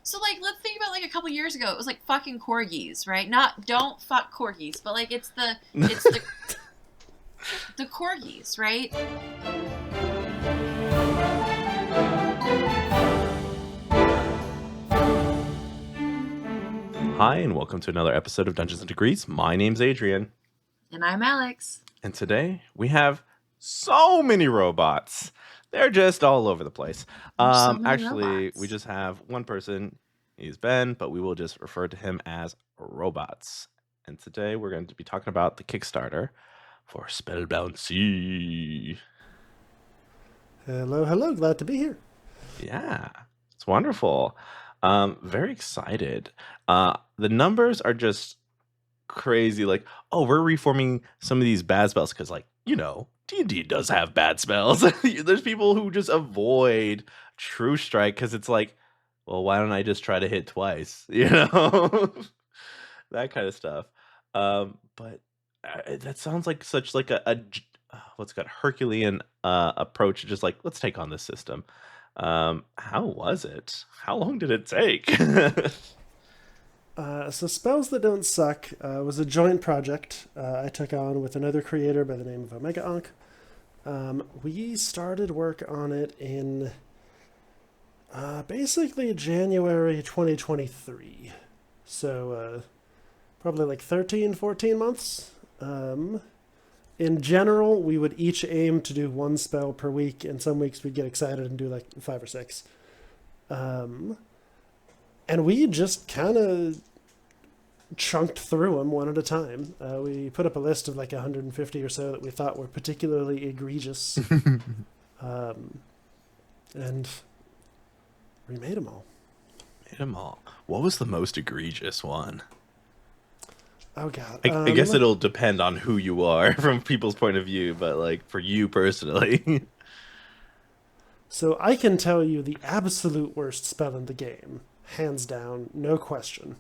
So, like, let's think about, like, a couple years ago, it was, like, fucking corgis, right? Don't fuck corgis, but, like, the corgis, right? Hi, and welcome to another episode of Dungeons and Degrees. My name's Adrian, And I'm Alex. and today we have so many robots. They're just all over the place. There's so many Actually, robots. we just have one person. He's Ben, but we will just refer to him as robots. And today we're going to be talking about the Kickstarter for Spellbound Sea. Hello, hello. Glad to be here. Yeah, it's wonderful. Very excited. The numbers are just crazy. Like, oh, we're reforming some of these bad spells because, like, D&D does have bad spells. There's people who just avoid True Strike because it's like, well, why don't I just try to hit twice? That kind of stuff. But that sounds like such like what's got Herculean approach. Just like, let's take on this system. How was it? How long did it take? So Spells That Don't Suck was a joint project I took on with another creator by the name of Omega Ankh. We started work on it in basically January 2023. So probably like 13, 14 months. In general, we would each aim to do one spell per week, and some weeks we'd get excited and do like 5 or 6. And we just kind of chunked through them one at a time. We put up a list of like 150 or so that we thought were particularly egregious. And we made them all. Made them all. What was the most egregious one? Oh, God. I guess it'll depend on who you are from people's point of view, but like for you personally. So I can tell you the absolute worst spell in the game, hands down, no question,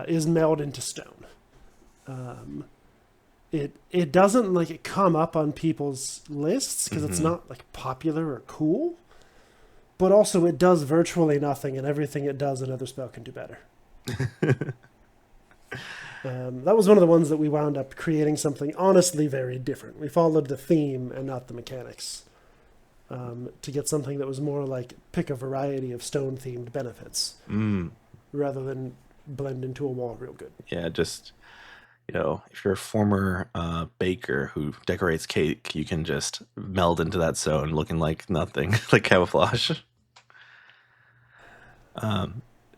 is Meld into Stone. It doesn't like come up on people's lists because it's not like popular or cool, but also it does virtually nothing, and everything it does another spell can do better. That was one of the ones that we wound up creating something honestly very different. We followed the theme and not the mechanics to get something that was more like pick a variety of stone-themed benefits rather than blend into a wall real good. Yeah, just, if you're a former baker who decorates cake, you can just meld into that stone looking like nothing, like camouflage.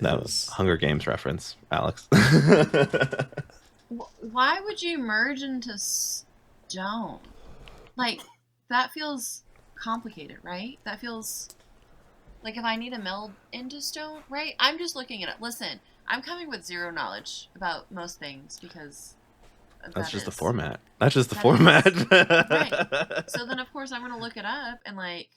That was Hunger Games reference, Alex. Why would you merge into stone? Like, that feels complicated, right? That feels like if I need to meld into stone, right? I'm just looking at it. Listen, I'm coming with zero knowledge about most things because that's just the format. That's just the format. Right. So then, of course, I'm going to look it up and, like,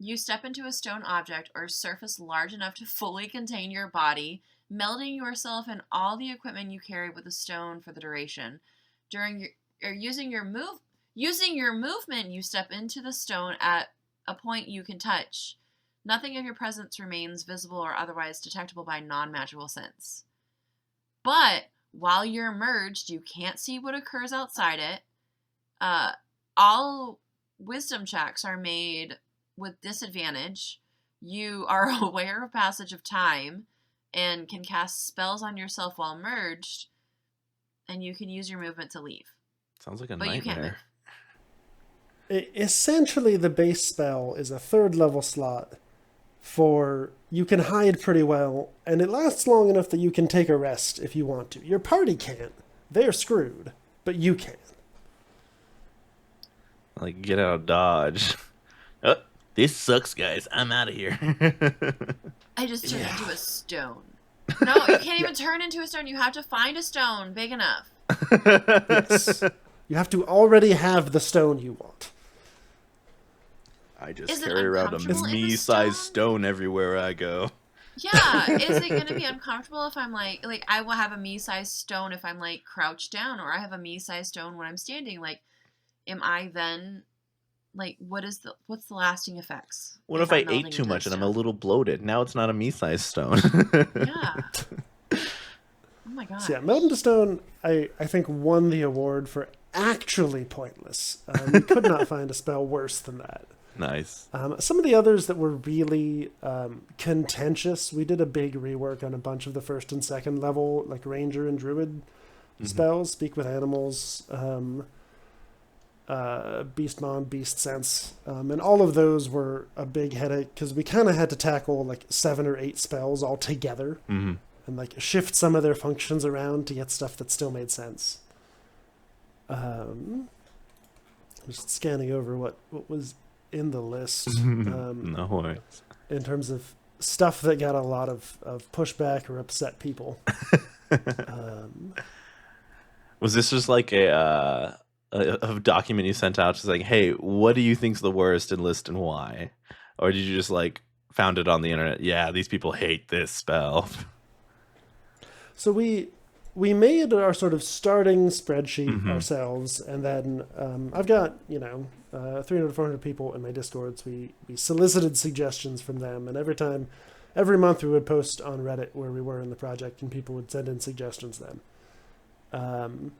you step into a stone object or surface large enough to fully contain your body, melding yourself and all the equipment you carry with a stone for the duration. Using your movement, you step into the stone at a point you can touch. Nothing of your presence remains visible or otherwise detectable by non-magical sense. But while you're merged, you can't see what occurs outside it. All wisdom checks are made with disadvantage. You are aware of passage of time and can cast spells on yourself while merged, and you can use your movement to leave. Sounds like a nightmare. But you can't move. Essentially, the base spell is a 3rd level slot for you can hide pretty well, and it lasts long enough that you can take a rest if you want to. Your party can't. They're screwed, but you can. Like, get out of Dodge. This sucks, guys. I'm out of here. I just turned into a stone. No, you can't even turn into a stone. You have to find a stone big enough. Yes. You have to already have the stone you want. I just carry around a me-sized stone everywhere I go. Yeah, is it going to be uncomfortable if I'm like I will have a me-sized stone if I'm like crouched down, or I have a me-sized stone when I'm standing? Like, am I then like what's the lasting effects? What if I'm I ate melding too into much and I'm a stone? little bloated? Now it's not a me-sized stone. Yeah. Oh my So yeah, gosh. Meld into Stone, I think won the award for actually pointless. We could not find a spell worse than that. Nice. Some of the others that were really contentious, we did a big rework on a bunch of the first and second level, like Ranger and Druid spells, Speak with Animals, Beastmon, Beast Sense, and all of those were a big headache because we kind of had to tackle like 7 or 8 spells all together and like shift some of their functions around to get stuff that still made sense. Just scanning over what was in the list No worries. in terms of stuff that got a lot of pushback or upset people. Was this just like a document you sent out just like, hey, what do you think's the worst, and list and why? Or did you just like found it on the internet? Yeah, these people hate this spell. So we made our sort of starting spreadsheet ourselves, and then I've got 300 400 people in my discords. We solicited suggestions from them, and every month we would post on Reddit where we were in the project, and people would send in suggestions then.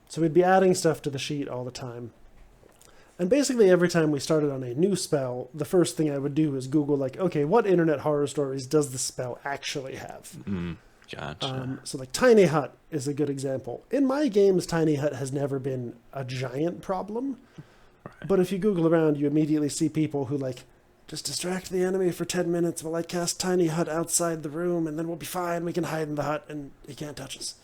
So we'd be adding stuff to the sheet all the time. And basically every time we started on a new spell, the first thing I would do is Google, like, okay, what internet horror stories does the spell actually have? Gotcha. So like Tiny Hut is a good example. In my games, Tiny Hut has never been a giant problem. Right. But if you Google around, you immediately see people who like, just distract the enemy for 10 minutes while I cast Tiny Hut outside the room, and then we'll be fine. We can hide in the hut and he can't touch us.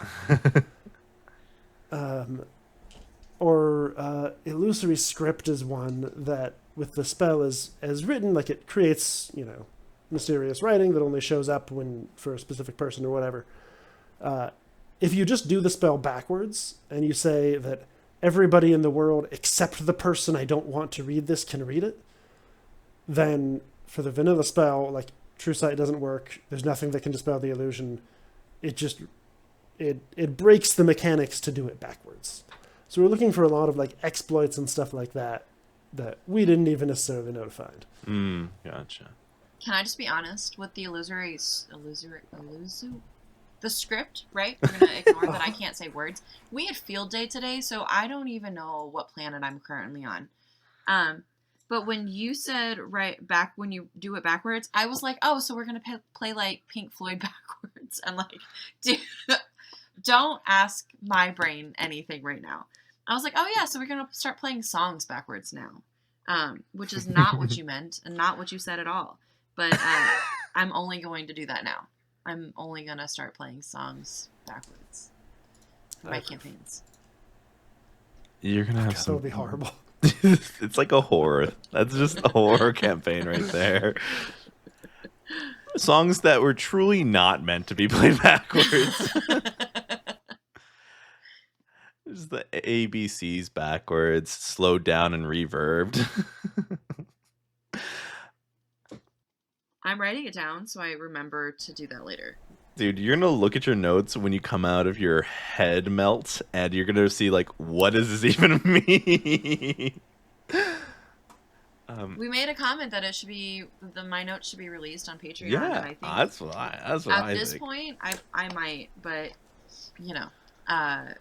Or Illusory Script is one that, with the spell as written, like it creates, mysterious writing that only shows up when for a specific person or whatever. If you just do the spell backwards and you say that everybody in the world except the person I don't want to read this can read it, then for the vanilla spell, like True Sight doesn't work. There's nothing that can dispel the illusion. It just it breaks the mechanics to do it backwards. So we're looking for a lot of like exploits and stuff like that we didn't even necessarily know to find. Gotcha. Can I just be honest with the the script, right? We're gonna ignore that I can't say words. We had field day today, so I don't even know what planet I'm currently on. But when you said when you do it backwards, I was like, oh, so we're gonna play like Pink Floyd backwards. I'm like, dude, don't ask my brain anything right now. I was like, oh yeah, so we're gonna start playing songs backwards now, which is not what you meant and not what you said at all. But I'm only going to do that now. I'm only gonna start playing songs backwards for my campaigns. You're gonna have That would be horrible. It's like a horror. That's just a horror campaign right there. Songs that were truly not meant to be played backwards. Just the ABCs backwards, slowed down and reverbed. I'm writing it down so I remember to do that later. Dude, you're gonna look at your notes when you come out of your head melt, and you're gonna see like, what does this even mean? We made a comment that it should be my notes should be released on Patreon. Yeah, and I think that's what I at this think. point I might, but I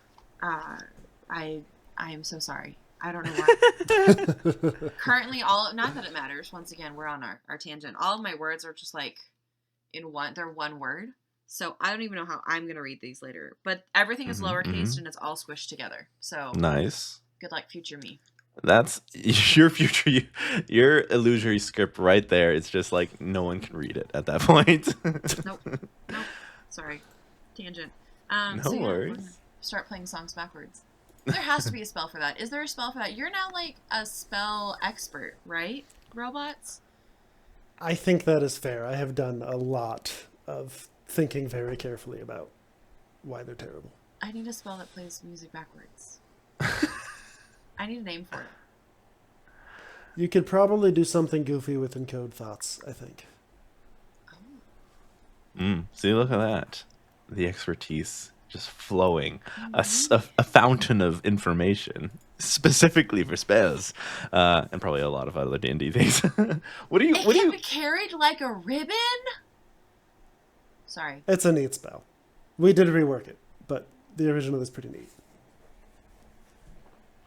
am so sorry. I don't know why. Currently, not that it matters. Once again, we're on our tangent. All of my words are just like they're one word. So I don't even know how I'm gonna read these later. But everything is lowercase and it's all squished together. So nice. Good luck, future me. That's your future. Your illusory script right there. It's just like no one can read it at that point. Nope. Sorry, tangent. No worries. Start playing songs backwards. There has to be a spell for that. Is there a spell for that? You're now like a spell expert, right, robots? I think that is fair. I have done a lot of thinking very carefully about why they're terrible. I need a spell that plays music backwards. I need a name for it. You could probably do something goofy with encode thoughts, I think. See, look at that. The expertise just flowing. A fountain of information. specifically for spells, and probably a lot of other D&D things. What do you? It What do can you? be carried like a ribbon? Sorry. It's a neat spell. We did rework it, but the original is pretty neat.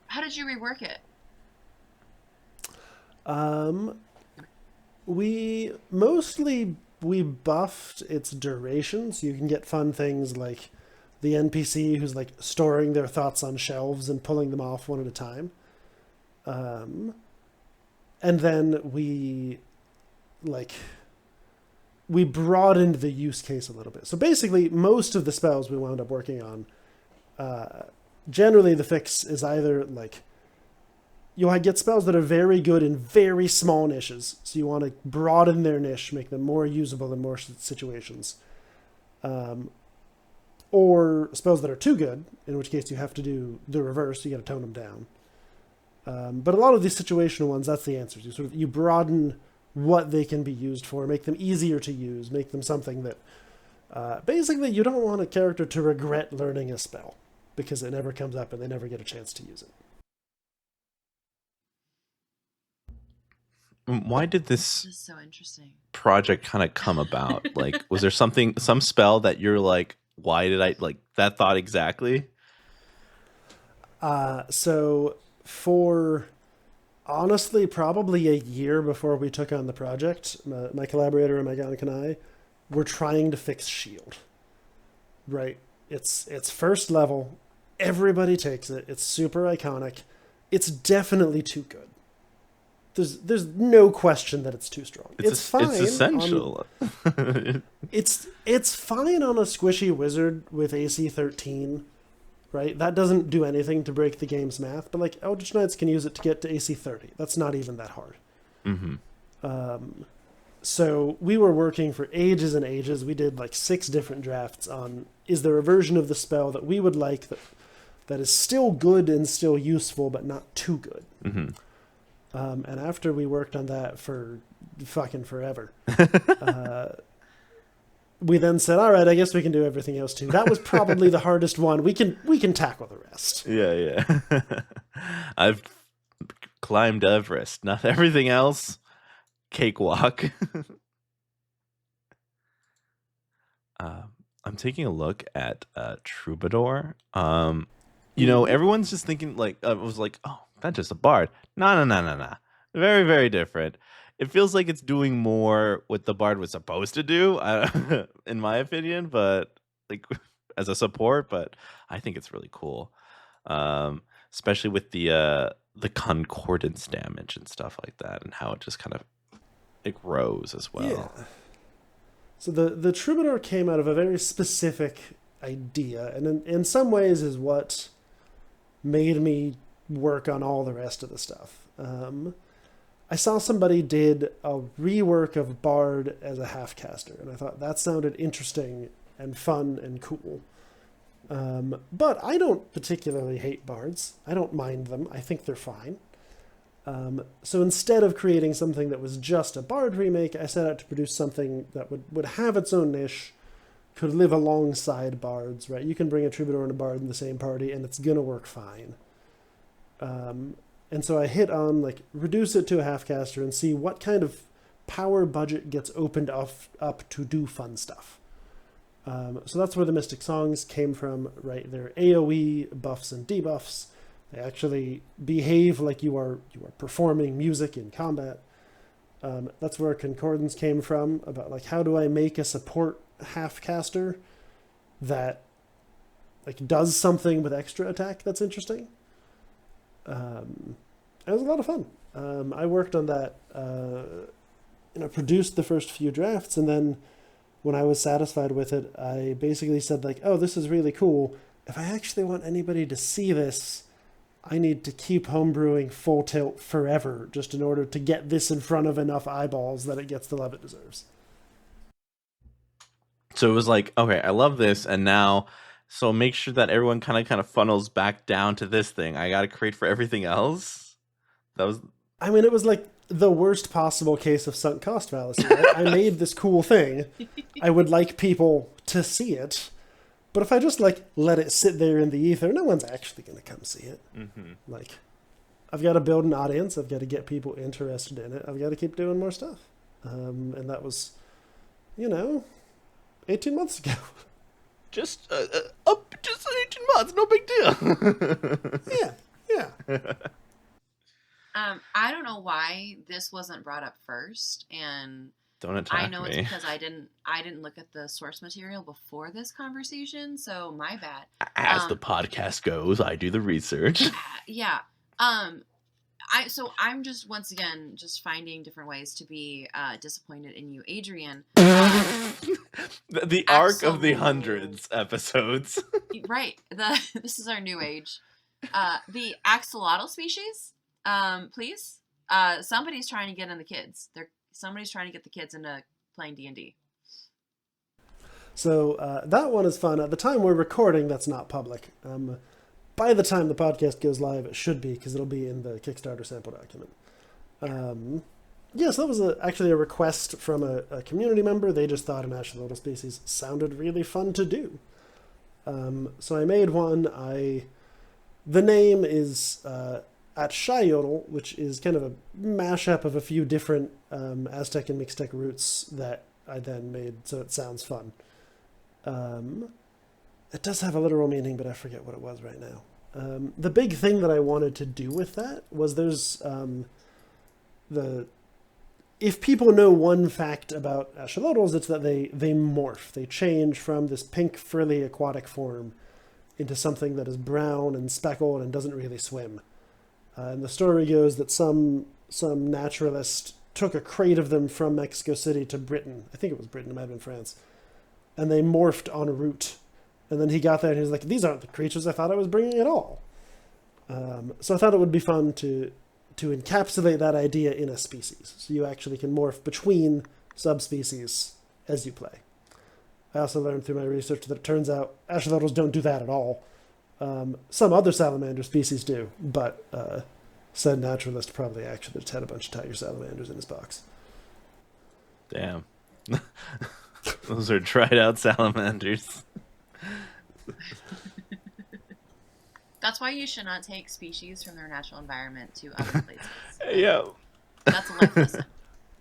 How did you rework it? We buffed its duration, so you can get fun things like the NPC who's like storing their thoughts on shelves and pulling them off one at a time. And then we broadened the use case a little bit. So basically, most of the spells we wound up working on, generally the fix is either like you'll get spells that are very good in very small niches. So you want to broaden their niche, make them more usable in more situations. Or spells that are too good, in which case you have to do the reverse. You got to tone them down. But a lot of these situational ones, that's the answer. You broaden what they can be used for, make them easier to use, make them something that basically you don't want a character to regret learning a spell because it never comes up and they never get a chance to use it. Why did this This is so interesting. project kind of come about? Like, was there some spell that you're like, why did I like that thought exactly? So for honestly probably a year before we took on the project, my collaborator Meganic and I were trying to fix Shield. Right? It's first level. Everybody takes it. It's super iconic. It's definitely too good. There's no question that it's too strong. It's fine. It's essential. It's fine on a squishy wizard with AC 13, right? That doesn't do anything to break the game's math, but like Eldritch Knights can use it to get to AC 30. That's not even that hard. Mm-hmm. So we were working for ages and ages. We did like 6 different drafts on, is there a version of the spell that we would like that is still good and still useful, but not too good? Mm-hmm. And after we worked on that for fucking forever, we then said, all right, I guess we can do everything else too. That was probably the hardest one. We can tackle the rest. Yeah. I've climbed Everest. Not everything else. Cakewalk. I'm taking a look at Troubadour. Everyone's just thinking like I was like, oh, that's just a bard. No. Very, very different. It feels like it's doing more what the bard was supposed to do, in my opinion, but like as a support. But I think it's really cool, especially with the concordance damage and stuff like that, and how it just kind of it grows as well. Yeah. So the Troubadour came out of a very specific idea, and in some ways is what made me work on all the rest of the stuff. I saw somebody did a rework of Bard as a half-caster, and I thought that sounded interesting and fun and cool. But I don't particularly hate Bards. I don't mind them. I think they're fine. So instead of creating something that was just a Bard remake, I set out to produce something that would have its own niche, could live alongside Bards, right? You can bring a Troubadour and a Bard in the same party, and it's going to work fine. And so I hit on, like, reduce it to a half-caster and see what kind of power budget gets opened up to do fun stuff. So that's where the Mystic Songs came from, right? They're AoE buffs and debuffs. They actually behave like you are performing music in combat. That's where Concordance came from, about, like, how do I make a support half-caster that, like, does something with extra attack that's interesting? It was a lot of fun. I worked on that, produced the first few drafts, and then when I was satisfied with it, I basically said, like, oh, this is really cool. If I actually want anybody to see this, I need to keep homebrewing full tilt forever just in order to get this in front of enough eyeballs that it gets the love it deserves. So it was like, okay, I love this, and now, so make sure that everyone kind of funnels back down to this thing. I got to create for everything else. It was like the worst possible case of sunk cost fallacy. Right? I made this cool thing. I would like people to see it. But if I just like let it sit there in the ether, no one's actually going to come see it. Mm-hmm. Like, I've got to build an audience. I've got to get people interested in it. I've got to keep doing more stuff. And that was, 18 months ago. Just 18 months, no big deal. Yeah. I don't know why this wasn't brought up first, and Don't attack I know it's me. because I didn't look at the source material before this conversation, so my bad. As the podcast goes, I do the research. Yeah. I'm just once again just finding different ways to be disappointed in you, Adrian. The arc of the Axolotl. hundreds episodes. Right. This is our new age. The axolotl species. Please. Somebody's trying to get in the kids. Somebody's trying to get the kids into playing D&D. So that one is fun. At the time we're recording, that's not public. By the time the podcast goes live, it should be, because it'll be in the Kickstarter sample document. So that was actually a request from a community member. They just thought an axolotl species sounded really fun to do. So I made one. The name is Atshayotl, which is kind of a mashup of a few different Aztec and Mixtec roots that I then made so it sounds fun. It does have a literal meaning, but I forget what it was right now. The big thing that I wanted to do with that was if people know one fact about axolotls, it's that they morph. They change from this pink frilly aquatic form into something that is brown and speckled and doesn't really swim. And the story goes that some naturalist took a crate of them from Mexico City to Britain. I think it was Britain, it might have been France. And they morphed on a route. And then he got there and he was like, these aren't the creatures I thought I was bringing at all. So I thought it would be fun to encapsulate that idea in a species. So you actually can morph between subspecies as you play. I also learned through my research that it turns out axolotls don't do that at all. Some other salamander species do, but said naturalist probably actually just had a bunch of tiger salamanders in his box. Damn. Those are dried out salamanders. That's why you should not take species from their natural environment to other places. Yeah. That's a life lesson.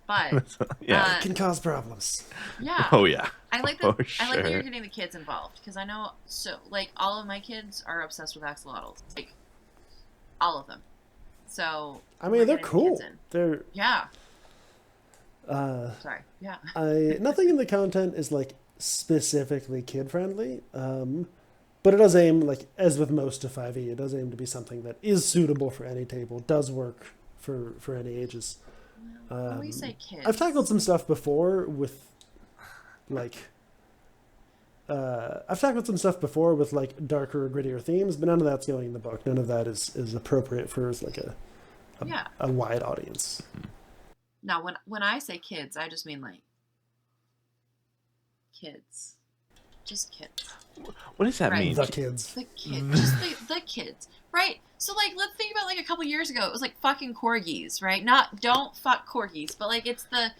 But Yeah. It can cause problems. yeah. Oh yeah. I like For that. I like that sure. you're getting the kids involved, because I know all of my kids are obsessed with axolotls, like all of them. So I we're mean, they're getting the cool. kids in. They're Yeah. Sorry. Yeah. nothing in the content is like specifically kid friendly, but it does aim, like as with most of 5e, it does aim to be something that is suitable for any table, does work for any ages. When we say kids, I've tackled some stuff before with like darker or grittier themes, but none of that's going in the book. None of that is appropriate for like a wide audience. Now, when I say kids, I just mean like kids, just kids. What does that Right. mean? The kids. The kids, just the kids, right? So like, let's think about like a couple years ago, it was like fucking corgis, right? Don't fuck corgis, but like it's the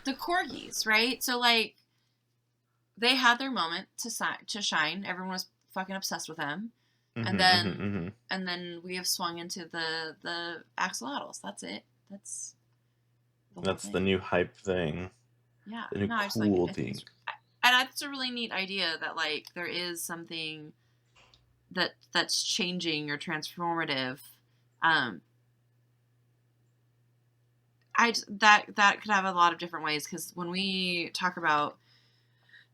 the corgis, right? So like, they had their moment to shine. Everyone was fucking obsessed with them, and then we have swung into the axolotls. That's it. That's the new hype thing. Yeah. The new I just cool I think thing. and that's a really neat idea that like there is something that's changing or transformative. That could have a lot of different ways, because when we talk about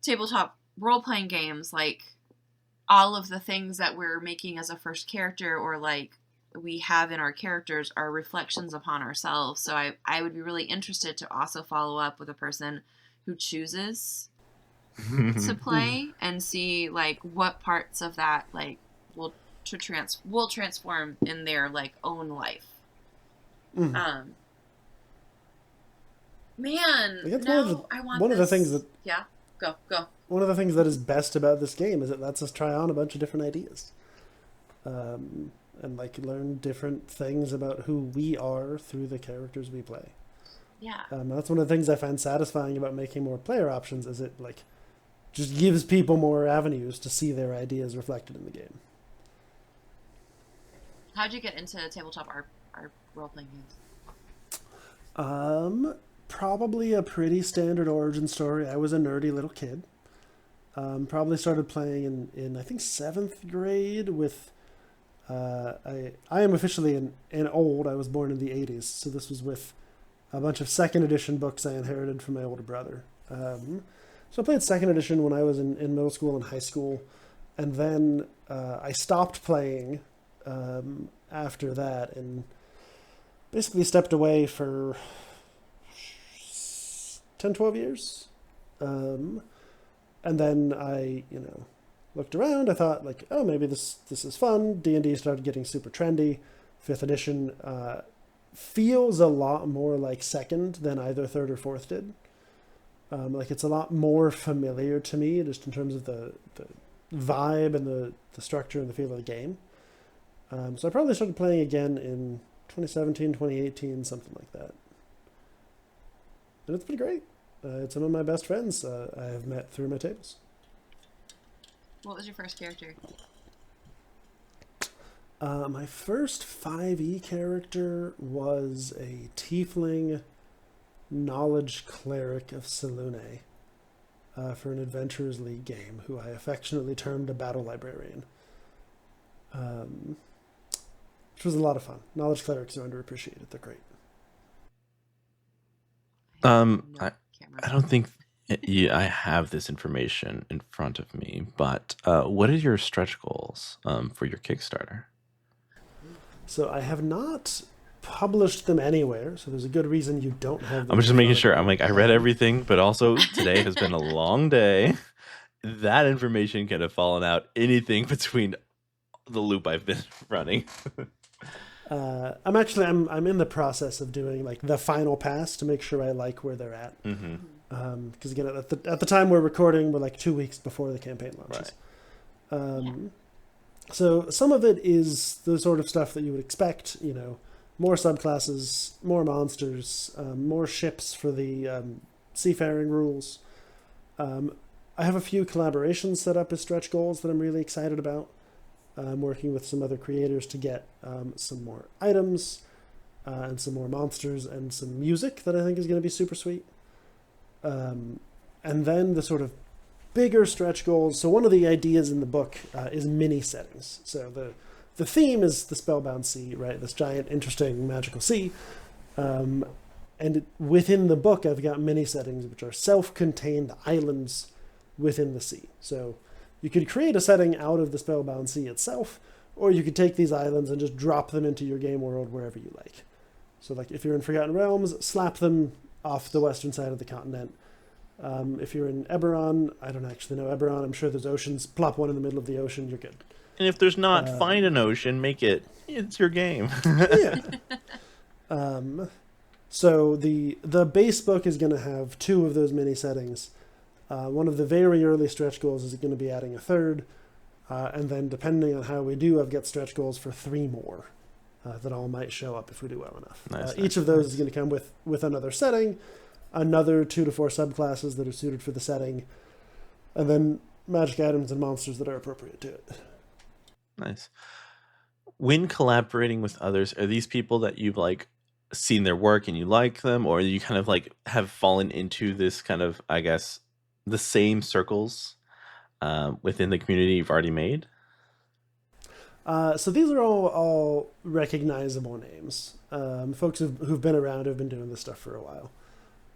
tabletop role-playing games, like all of the things that we're making as a first character or like we have in our characters are reflections upon ourselves. So I would be really interested to also follow up with a person who chooses to play and see like what parts of that like will transform in their like own life. Mm. Man, I guess no, I want one of the this. things that Yeah, go. one of the things that is best about this game is it lets us try on a bunch of different ideas, and like learn different things about who we are through the characters we play. Yeah. That's one of the things I find satisfying about making more player options. Is it like just gives people more avenues to see their ideas reflected in the game. How'd you get into tabletop art role-playing games? Probably a pretty standard origin story. I was a nerdy little kid. Probably started playing in I think 7th grade with. I am officially an old. I was born in the 80s, so this was with a bunch of 2nd edition books I inherited from my older brother. So I played 2nd edition when I was in middle school and high school, and then I stopped playing after that and basically stepped away for 10, 12 years. And then I, looked around. I thought, like, oh, maybe this is fun. D&D started getting super trendy. 5th edition feels a lot more like 2nd than either 3rd or 4th did. Like, it's a lot more familiar to me, just in terms of the vibe and the structure and the feel of the game. So I probably started playing again in 2017, 2018, something like that. And it's been great. It's some of my best friends I have met through my tables. What was your first character? My first 5e character was a tiefling knowledge cleric of Selune for an Adventurers League game, who I affectionately termed a battle librarian. Which was a lot of fun. Knowledge clerics are underappreciated. They're great. I don't think I have this information in front of me, but what are your stretch goals for your Kickstarter? So I have not published them anywhere, so there's a good reason you don't have them. I'm just making sure. I'm like, I read everything, but also today has been a long day. That information could have fallen out anything between the loop I've been running. I'm in the process of doing like the final pass to make sure I like where they're at. Because again, at the time we're recording, we're like 2 weeks before the campaign launches. Right. So some of it is the sort of stuff that you would expect, more subclasses, more monsters, more ships for the seafaring rules. I have a few collaborations set up as stretch goals that I'm really excited about. I'm working with some other creators to get some more items and some more monsters and some music that I think is going to be super sweet. And then the sort of bigger stretch goals. So one of the ideas in the book is mini settings. So the theme is the Spellbound Sea, right? This giant, interesting, magical sea. Within the book, I've got mini settings, which are self-contained islands within the sea. So you could create a setting out of the Spellbound Sea itself, or you could take these islands and just drop them into your game world wherever you like. So like if you're in Forgotten Realms, slap them off the western side of the continent. If you're in Eberron, I don't actually know Eberron, I'm sure there's oceans, plop one in the middle of the ocean, you're good. And if there's not, find an ocean, it's your game. Yeah. So the base book is going to have 2 of those mini settings. One of the very early stretch goals is going to be adding a 3rd. And then depending on how we do, I've got stretch goals for 3 more that all might show up if we do well enough. Nice, each of those is going to come with another setting, another 2 to 4 subclasses that are suited for the setting, and then magic items and monsters that are appropriate to it. Nice. When collaborating with others, are these people that you've like seen their work and you like them, or you kind of like have fallen into this kind of, I guess, the same circles within the community you've already made? So these are all recognizable names. Folks who've been around, who've been doing this stuff for a while.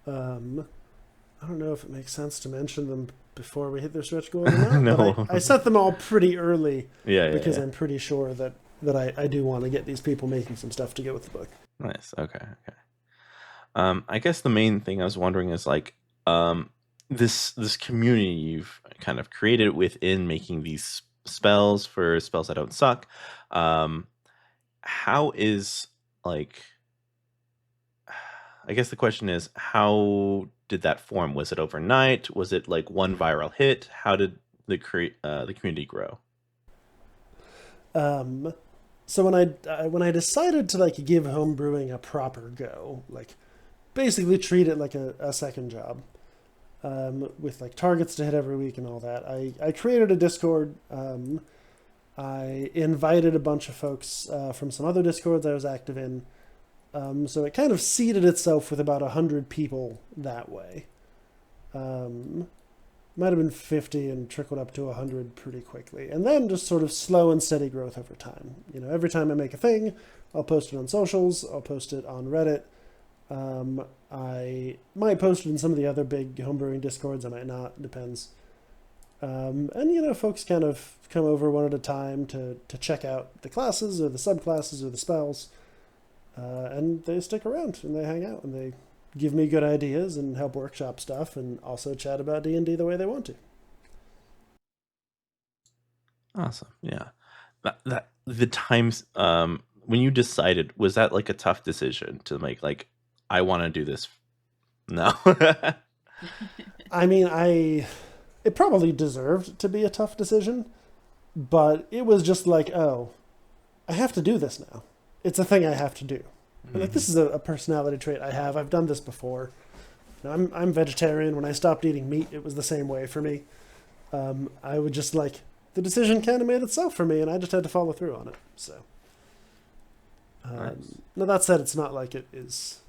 I don't know if it makes sense to mention them before we hit their stretch goals or not. No. But I set them all pretty early because Yeah. I'm pretty sure that I do want to get these people making some stuff to go with the book. Nice. Okay. I guess the main thing I was wondering is like this community you've kind of created within making these spells for spells that don't suck. How is like, I guess the question is, how did that form? Was it overnight? Was it like one viral hit? How did the community grow? So when I decided to like give homebrewing a proper go, like basically treat it like a second job, with like targets to hit every week and all that. I created a Discord. I invited a bunch of folks from some other Discords I was active in. So it kind of seeded itself with about 100 people that way. Might have been 50 and trickled up to 100 pretty quickly. And then just sort of slow and steady growth over time. You know, every time I make a thing, I'll post it on socials, I'll post it on Reddit. I might post it in some of the other big homebrewing Discords, I might not, depends. And, you know, folks kind of come over one at a time to check out the classes or the subclasses or the spells. And they stick around and they hang out and they give me good ideas and help workshop stuff and also chat about D&D the way they want to. Awesome. Yeah. That the times when you decided, was that like a tough decision to make, like, I want to do this? No. I mean, it probably deserved to be a tough decision, but it was just like, oh, I have to do this now. It's a thing I have to do. And like, this is a personality trait I have. I've done this before. You know, I'm vegetarian. When I stopped eating meat, it was the same way for me. I would just like, the decision kind of made itself for me, and I just had to follow through on it. So, Nice. now that said, it's not like it is.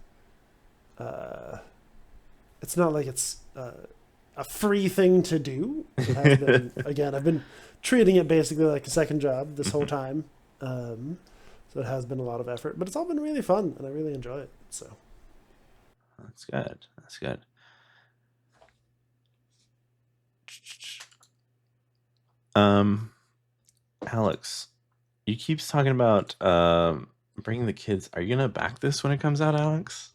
It's not like it's a free thing to do. It has been, again, I've been treating it basically like a second job this whole time. So it has been a lot of effort, but it's all been really fun, and I really enjoy it. So That's good. That's good. Alex, you keep talking about bringing the kids. Are you gonna back this when it comes out, Alex?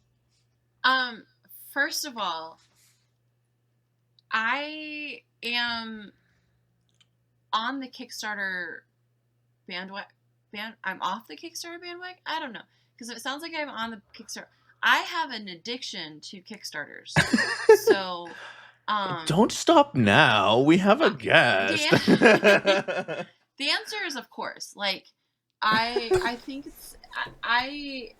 First of all, I am on the Kickstarter bandwagon. I'm off the Kickstarter bandwagon. I don't know, because it sounds like I'm on the Kickstarter. I have an addiction to Kickstarters. So, Don't stop now. We have a guest. the answer is, of course. Like, I think it's I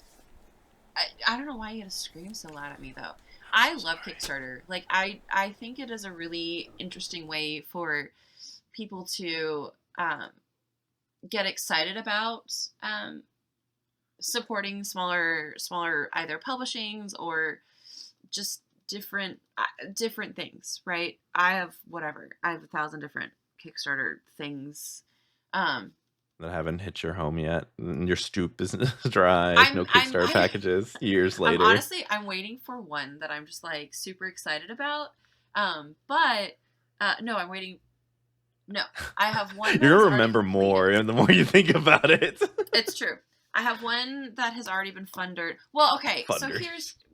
don't know why you gotta scream so loud at me though. I love Kickstarter. Like, I think it is a really interesting way for people to get excited about supporting smaller either publishings or just different things, right? I have 1,000 different Kickstarter things that haven't hit your home yet. Your stoop is dry. No I'm Kickstarter packages years later. I'm waiting for one that I'm just like super excited about. But no, I'm waiting. No, I have one. You're gonna remember more, and the more you think about it. It's true. I have one that has already been fundered. Well, okay. So Fundered.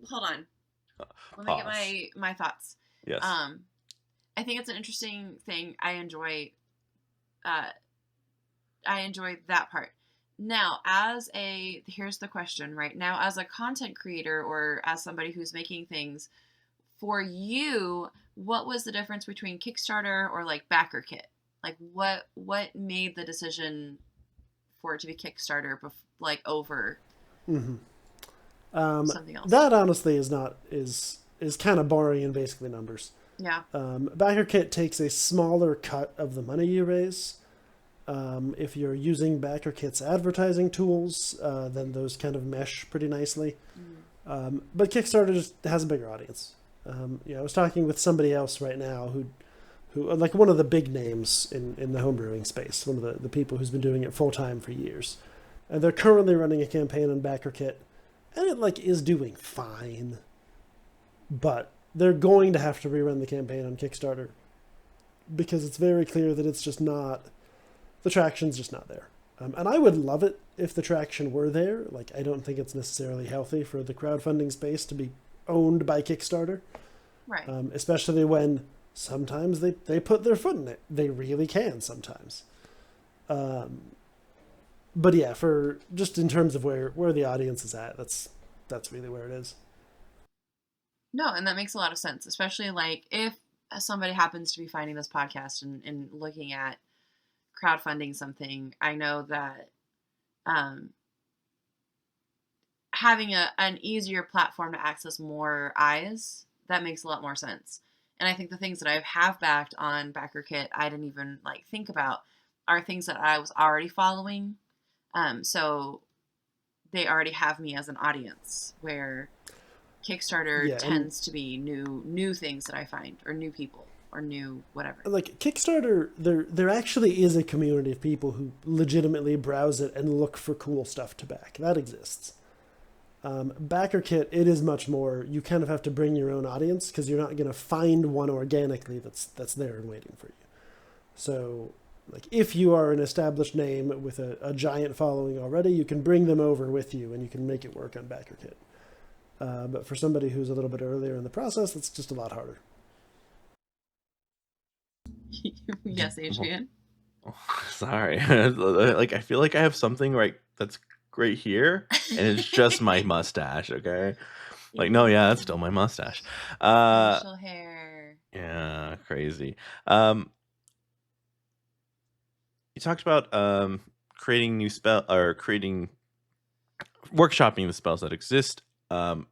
hold on. Let me get my thoughts. Yes. I think it's an interesting thing. I enjoy that part. Now, here's the question, right? Now, as a content creator or as somebody who's making things, for you, what was the difference between Kickstarter or like BackerKit? Like, what made the decision for it to be Kickstarter over something else? that honestly is kind of boring in basically numbers. Yeah. BackerKit takes a smaller cut of the money you raise. If you're using BackerKit's advertising tools, then those kind of mesh pretty nicely. But Kickstarter just has a bigger audience. I was talking with somebody else right now who like one of the big names in the homebrewing space, one of the people who's been doing it full time for years. And they're currently running a campaign on BackerKit, and it like is doing fine. But they're going to have to rerun the campaign on Kickstarter because it's very clear that it's just not, the traction's just not there. And I would love it if the traction were there. Like, I don't think it's necessarily healthy for the crowdfunding space to be owned by Kickstarter. Right. Especially when sometimes they put their foot in it. They really can sometimes. But yeah, for just in terms of where the audience is at, that's really where it is. No, and that makes a lot of sense, especially like if somebody happens to be finding this podcast and looking at crowdfunding something. I know that having an easier platform to access more eyes, that makes a lot more sense. And I think the things that I have backed on BackerKit, I didn't even like think about, are things that I was already following. So they already have me as an audience, where Kickstarter tends to be new things that I find, or new people, or new whatever. Like Kickstarter, there actually is a community of people who legitimately browse it and look for cool stuff to back. That exists. BackerKit, it is much more, you kind of have to bring your own audience, because you're not going to find one organically that's there and waiting for you. So, like, if you are an established name with a giant following already, you can bring them over with you and you can make it work on BackerKit. But for somebody who's a little bit earlier in the process, it's just a lot harder. Yes, Adrian. Sorry. Like, I feel like I have something that's right here, and it's just my mustache. Okay, like, no, yeah, that's still my mustache. Facial hair. Yeah, crazy. You talked about creating new workshopping the spells that exist. Have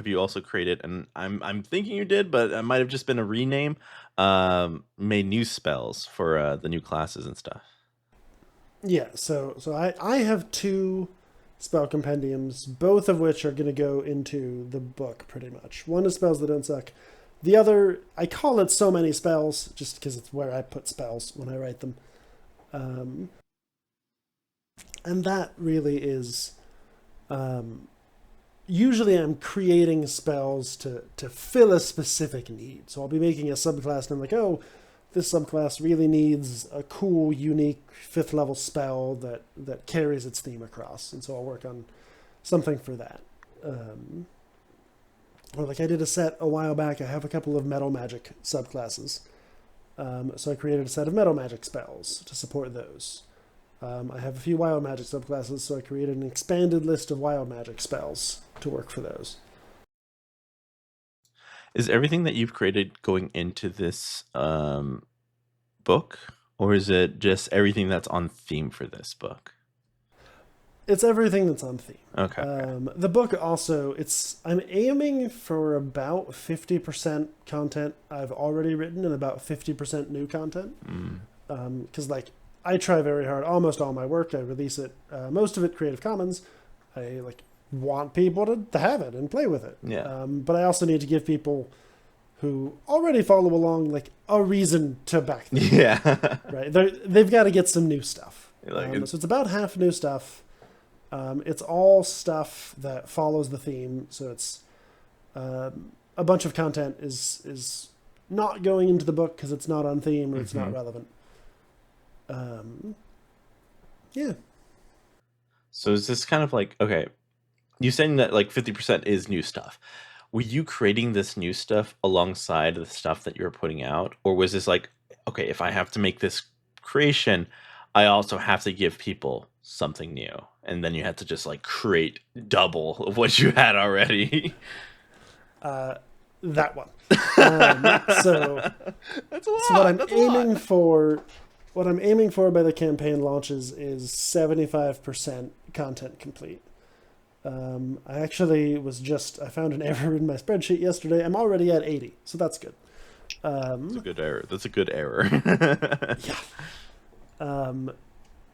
you also created, and I'm thinking you did, but it might have just been a rename, made new spells for the new classes and stuff? Yeah, so I have 2 spell compendiums, both of which are going to go into the book pretty much. One is Spells That Don't Suck. The other, I call it So Many Spells, just because it's where I put spells when I write them. And that really is... usually I'm creating spells to fill a specific need. So I'll be making a subclass and I'm like, oh, this subclass really needs a cool, unique 5th level spell that carries its theme across. And so I'll work on something for that. Or like I did a set a while back, I have a couple of metal magic subclasses. So I created a set of metal magic spells to support those. I have a few wild magic subclasses, so I created an expanded list of wild magic spells to work for those. Is everything that you've created going into this book, or is it just everything that's on theme for this book? It's everything that's on theme. Okay. The book also, I'm aiming for about 50% content I've already written and about 50% new content. Because like I try very hard. Almost all my work, I release it. Most of it Creative Commons. I want people to have it and play with it. Yeah. But I also need to give people who already follow along a reason to back them. Yeah. Right. They've got to get some new stuff. So it's about half new stuff. It's all stuff that follows the theme. So it's a bunch of content is not going into the book because it's not on theme or it's not relevant. Yeah. So is this kind of okay, you saying that 50% is new stuff. Were you creating this new stuff alongside the stuff that you were putting out? Or was this okay, if I have to make this creation, I also have to give people something new? And then you had to just create double of what you had already? That one. So that's a lot. So what I'm aiming for by the campaign launches is 75% content complete. I actually I found an error in my spreadsheet yesterday. I'm already at 80, so that's good. That's a good error. That's a good error. Yeah.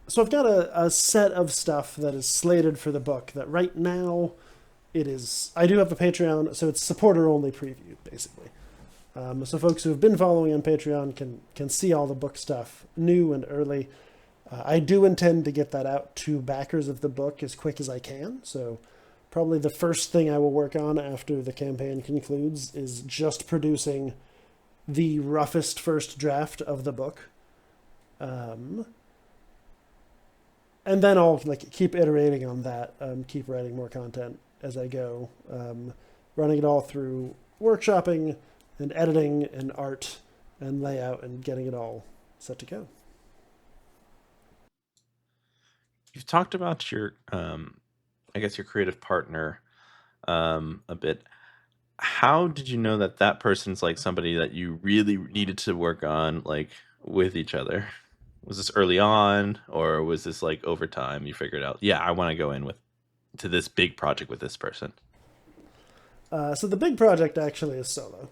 So I've got a set of stuff that is slated for the book that right now I do have a Patreon, so it's supporter-only preview, basically. So folks who have been following on Patreon can see all the book stuff new and early. I do intend to get that out to backers of the book as quick as I can. So probably the first thing I will work on after the campaign concludes is just producing the roughest first draft of the book. And then I'll keep iterating on that, keep writing more content as I go, running it all through workshopping and editing and art and layout and getting it all set to go. You've talked about your, I guess your creative partner a bit. How did you know that person's somebody that you really needed to work on with each other? Was this early on, or was this over time you figured out, yeah, I want to go to this big project with this person? So the big project actually is solo.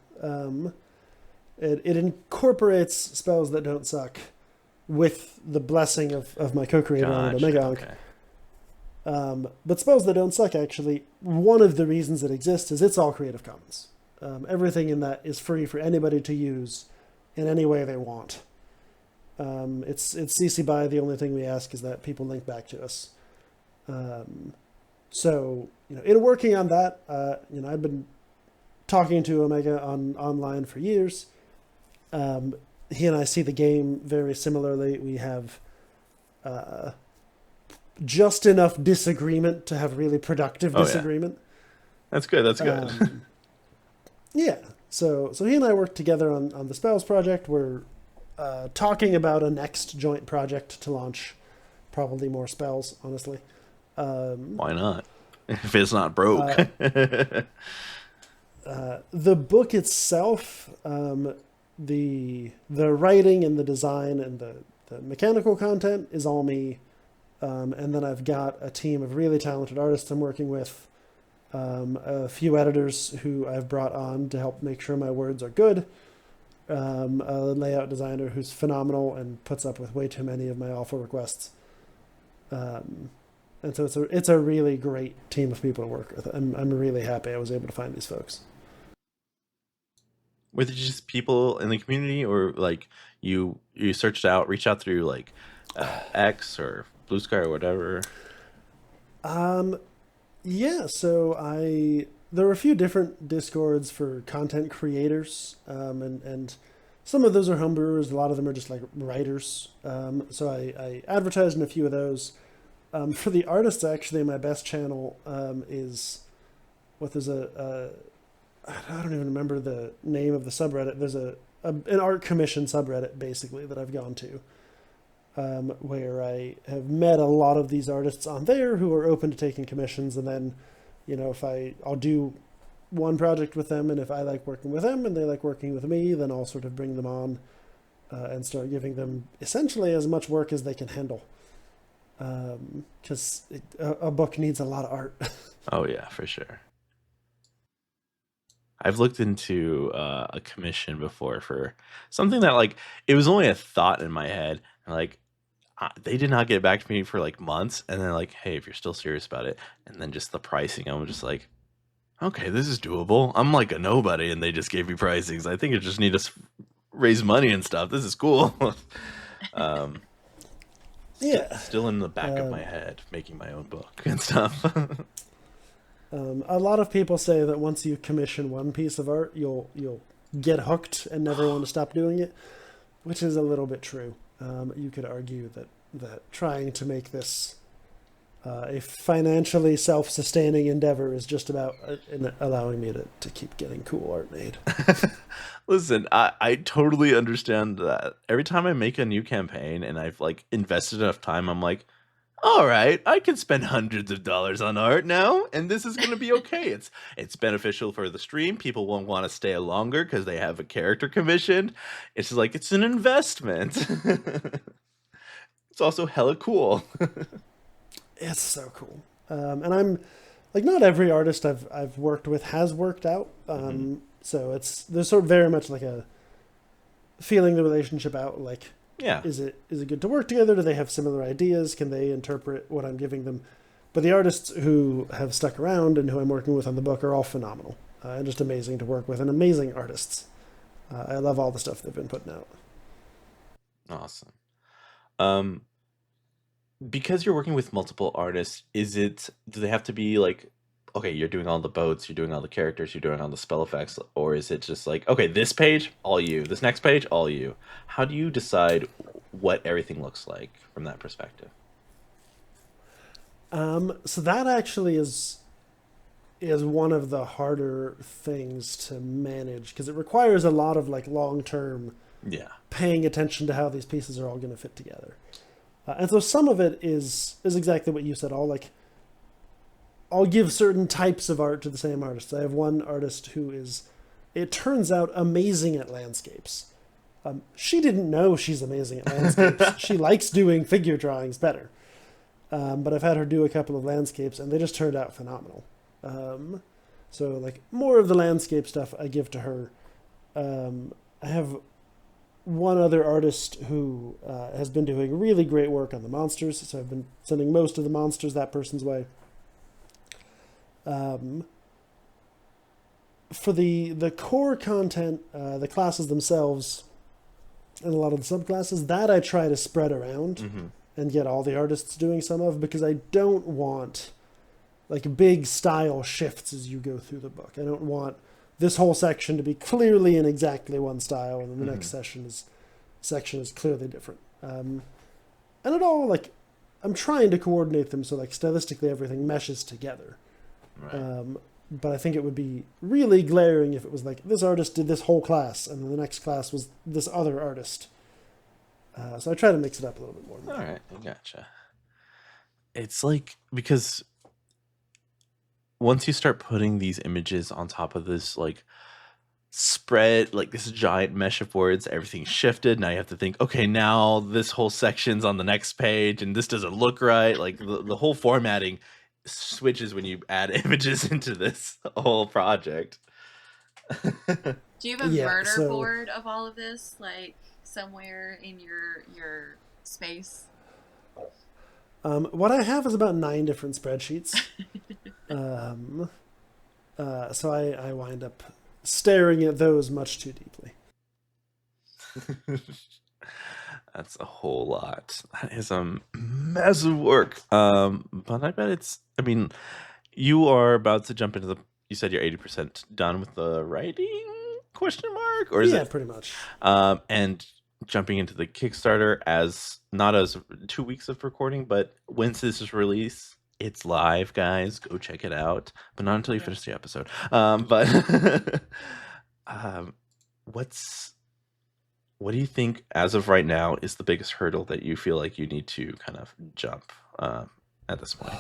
It incorporates spells that don't suck with the blessing of my co-creator on it, Omega Ankh. But spells that don't suck, actually, one of the reasons it exists is it's all Creative Commons. Everything in that is free for anybody to use in any way they want. It's CC BY. The only thing we ask is that people link back to us. So, in working on that, I've been talking to Omega online for years. He and I see the game very similarly. We have just enough disagreement to have really productive disagreement. Yeah. That's good. That's good. Yeah. So he and I worked together on the Spells project. We're talking about a next joint project to launch. Probably more spells, honestly. Why not? If it's not broke. The book itself, the writing and the design and the mechanical content is all me. And then I've got a team of really talented artists I'm working with. A few editors who I've brought on to help make sure my words are good. A layout designer who's phenomenal and puts up with way too many of my awful requests. And so it's a really great team of people to work with. I'm really happy I was able to find these folks. Were they just people in the community, or like you reached out through like X or Blue Sky or whatever? Yeah, so there were a few different Discords for content creators, and some of those are homebrewers. A lot of them are just like writers. So I advertised in a few of those. For the artists, actually, my best channel is there's I don't even remember the name of the subreddit. There's an art commission subreddit, basically, that I've gone to, where I have met a lot of these artists on there who are open to taking commissions. And then, if I'll do one project with them, and if I like working with them and they like working with me, then I'll sort of bring them on and start giving them essentially as much work as they can handle. Because a book needs a lot of art. Oh yeah, for sure. I've looked into a commission before for something that like it was only a thought in my head, and like they did not get back to me for like months, and then like, hey, if you're still serious about it, and then just the pricing, I'm just like, okay, this is doable. I'm like a nobody, and they just gave me pricings. I think I just need to raise money and stuff. This is cool. Yeah. Still in the back of my head, making my own book and stuff. A lot of people say that once you commission one piece of art, you'll get hooked and never want to stop doing it, which is a little bit true. You could argue that trying to make this a financially self-sustaining endeavor is just about allowing me to keep getting cool art made. Listen, I totally understand that. Every time I make a new campaign and I've like invested enough time, I'm like, all right, I can spend hundreds of dollars on art now, and this is going to be okay. It's beneficial for the stream. People won't want to stay longer because they have a character commissioned. It's just like, it's an investment. It's also hella cool. It's so cool. And I'm like, not every artist I've worked with has worked out. So there's sort of very much like a feeling the relationship out. Like, yeah, is it good to work together? Do they have similar ideas? Can they interpret what I'm giving them? But the artists who have stuck around and who I'm working with on the book are all phenomenal and just amazing to work with, and amazing artists. I love all the stuff they've been putting out. Awesome. Because you're working with multiple artists, do they have to be like, okay, you're doing all the boats, you're doing all the characters, you're doing all the spell effects, or is it just like, okay, this page, all you, this next page, all you? How do you decide what everything looks like from that perspective? So that actually is one of the harder things to manage, because it requires a lot of like long-term paying attention to how these pieces are all going to fit together. And so some of it is exactly what you said. I'll give certain types of art to the same artist. I have one artist who is, it turns out, amazing at landscapes. She didn't know she's amazing at landscapes. She likes doing figure drawings better. But I've had her do a couple of landscapes, and they just turned out phenomenal. So like more of the landscape stuff I give to her. I have one other artist who has been doing really great work on the monsters, so I've been sending most of the monsters that person's way. For the core content, the classes themselves, and a lot of the subclasses, that I try to spread around and get all the artists doing some of, because I don't want like big style shifts as you go through the book. I don't want this whole section to be clearly in exactly one style, and then the next section is clearly different. And it all, like, I'm trying to coordinate them so, like, stylistically everything meshes together. Right. But I think it would be really glaring if it was like, this artist did this whole class, and then the next class was this other artist. So I try to mix it up a little bit more. All right, I gotcha. It's like, because once you start putting these images on top of this, like, spread, like this giant mesh of words, everything's shifted. Now you have to think, okay, now this whole section's on the next page, and this doesn't look right. Like, the whole formatting switches when you add images into this whole project. Do you have a murder board of all of this, like, somewhere in your space? What I have is about 9 different spreadsheets. So I wind up staring at those much too deeply. That's a whole lot. That is massive work. But I bet I mean, you are about to jump into you said you're 80% done with the writing, question mark? Or is it pretty much. And jumping into the Kickstarter not as 2 weeks of recording, but once this is released, it's live, guys. Go check it out, but not until you finish the episode. But what do you think, as of right now, is the biggest hurdle that you feel like you need to kind of jump at this point?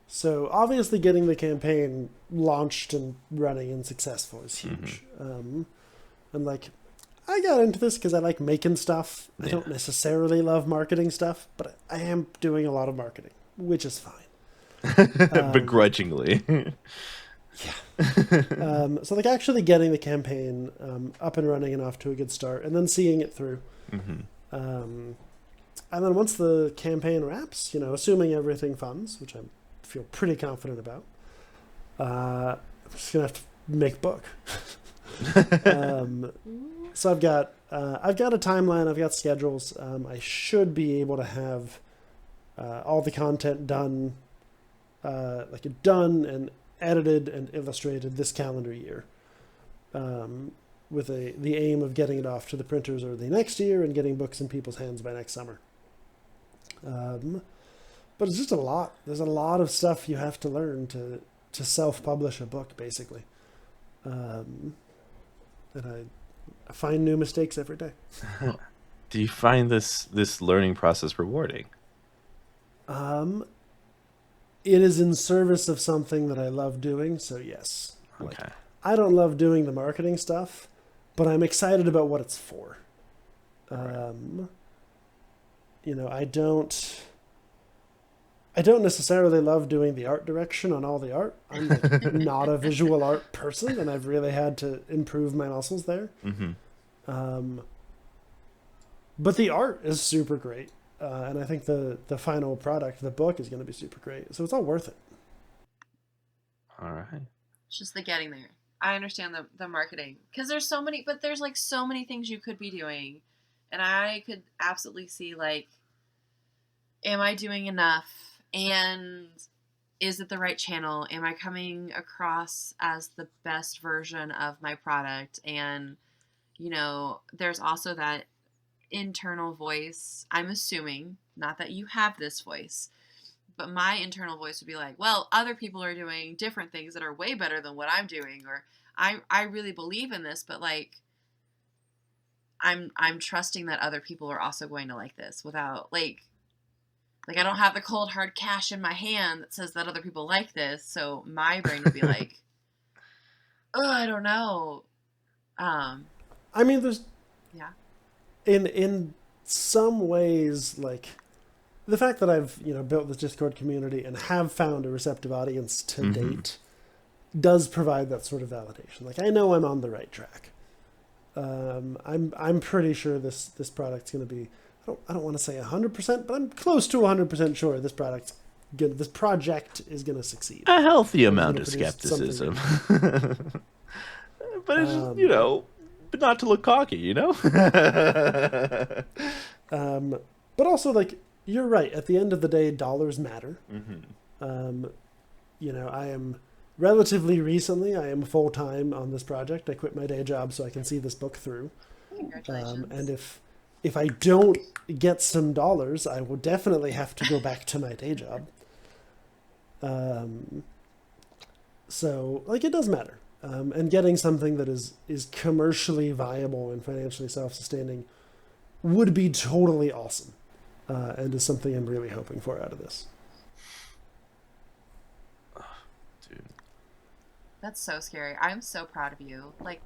So obviously getting the campaign launched and running and successful is huge. And like, I got into this because I like making stuff. I don't necessarily love marketing stuff, but I am doing a lot of marketing, which is fine. Begrudgingly. Yeah. So like actually getting the campaign up and running and off to a good start, and then seeing it through. And then once the campaign wraps, assuming everything funds, which I feel pretty confident about, I'm just gonna have to make book. So I've got a timeline, I've got schedules. I should be able to have all the content done and edited and illustrated this calendar year, with the aim of getting it off to the printers early next year and getting books in people's hands by next summer. But it's just a lot. There's a lot of stuff you have to learn to self-publish a book, basically. And I find new mistakes every day. Do you find this learning process rewarding? It is in service of something that I love doing, so yes. Okay. Like, I don't love doing the marketing stuff, but I'm excited about what it's for. Right. I don't necessarily love doing the art direction on all the art. I'm not a visual art person, and I've really had to improve my muscles there. But the art is super great. And I think the final product, the book, is going to be super great. So it's all worth it. All right. It's just the getting there. I understand the marketing. Because there's so many things you could be doing. And I could absolutely see, like, am I doing enough? And is it the right channel? Am I coming across as the best version of my product? And, there's also that internal voice. I'm assuming, not that you have this voice, but my internal voice would be like, well, other people are doing different things that are way better than what I'm doing, or I really believe in this, but like I'm trusting that other people are also going to like this without like I don't have the cold hard cash in my hand that says that other people like this, so my brain would be like, oh, I don't know. I mean, there's in some ways, like, the fact that I've built this Discord community and have found a receptive audience to date does provide that sort of validation. Like, I know I'm on the right track. I'm pretty sure this product's going to be. I don't want to say 100%, but I'm close to 100% sure this project is going to succeed. A healthy It's amount gonna of produce skepticism. something. But it's just, you know, but not to look cocky, you know? But also, like, you're right. At the end of the day, dollars matter. You know, I am relatively recently, I am full-time on this project. I quit my day job so I can see this book through. Congratulations. And if I don't get some dollars, I will definitely have to go back to my day job. So, like, it does matter. And getting something that is commercially viable and financially self-sustaining would be totally awesome. And is something I'm really hoping for out of this. Dude. That's so scary. I'm so proud of you. Like,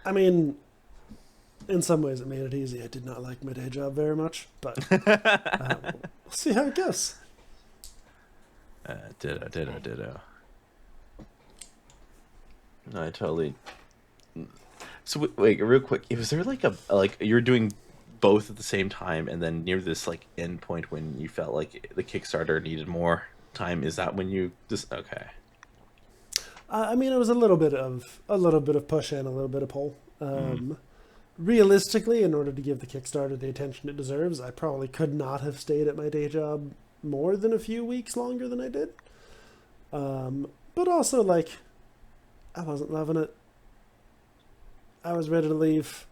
I mean, in some ways it made it easy. I did not like my day job very much, but we'll see how it goes. Ditto. No, I totally. So wait, real quick, was there like you're doing both at the same time, and then near this like end point when you felt like the Kickstarter needed more time? Is that when you just okay? I mean, it was a little bit of push and a little bit of pull. Realistically, in order to give the Kickstarter the attention it deserves, I probably could not have stayed at my day job more than a few weeks longer than I did. But also, like, I wasn't loving it. I was ready to leave.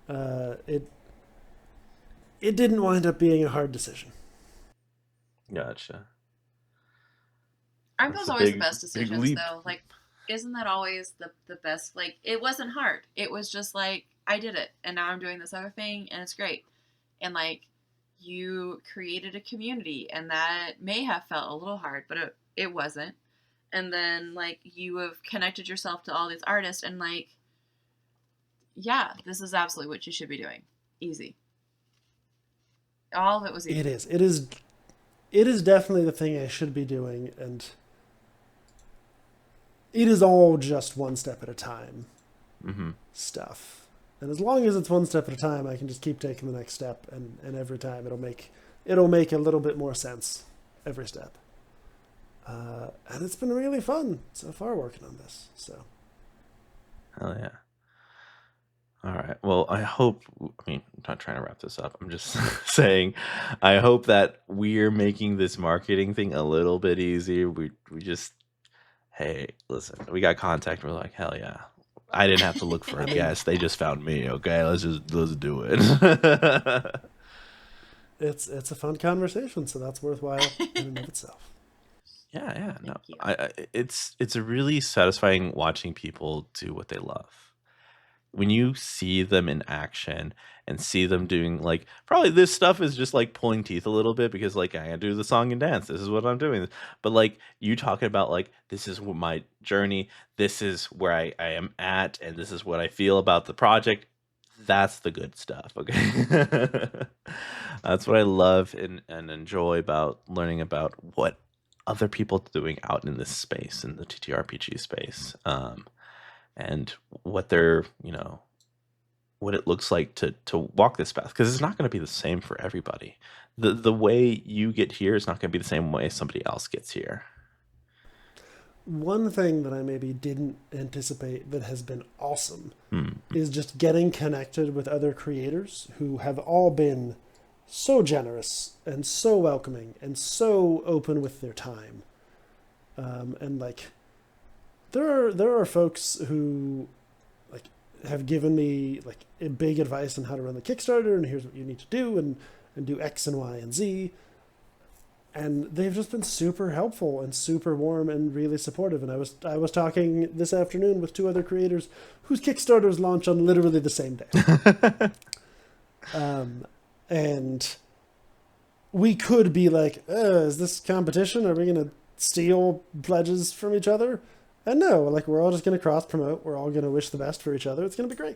It didn't wind up being a hard decision. Gotcha. aren't That's those a always the big- best big decisions, leap. though? Like, isn't that always the best? Like, it wasn't hard. It was just like, I did it, and now I'm doing this other thing, and it's great. And, like, you created a community, and that may have felt a little hard, but it wasn't. And then, like, you have connected yourself to all these artists, and, like, yeah, this is absolutely what you should be doing. Easy. All of it was easy. It is. It is definitely the thing I should be doing, and it is all just one step at a time stuff. And as long as it's one step at a time, I can just keep taking the next step, and every time it'll make a little bit more sense every step. And it's been really fun so far working on this. So Hell yeah. All right. Well, I hope, I mean, I'm not trying to wrap this up. I'm just saying, I hope that we're making this marketing thing a little bit easier. We just, hey, listen, we got contact. We're like, hell yeah. I didn't have to look for a guest. They just found me. Okay, let's do it. it's a fun conversation, so that's worthwhile in and of itself. Yeah. No, you. it's a really satisfying watching people do what they love. When you see them in action and see them doing, like, probably this stuff is just like pulling teeth a little bit because, like, I do the song and dance. This is what I'm doing. But, like, you talking about, like, this is my journey. This is where I am at, and this is what I feel about the project. That's the good stuff. Okay. That's what I love and enjoy about learning about what other people are doing out in this space, in the TTRPG space. And what they're, what it looks like to walk this path, because it's not going to be the same for everybody. The way you get here is not going to be the same way somebody else gets here. One thing that I maybe didn't anticipate that has been awesome is just getting connected with other creators who have all been so generous and so welcoming and so open with their time. And, like, there are folks who, like, have given me, like, big advice on how to run the Kickstarter, and here's what you need to do, and do X and Y and Z. And they've just been super helpful and super warm and really supportive. And I was talking this afternoon with two other creators whose Kickstarters launch on literally the same day. And we could be like, is this competition? Are we going to steal pledges from each other? And no, like, we're all just going to cross promote. We're all going to wish the best for each other. It's going to be great.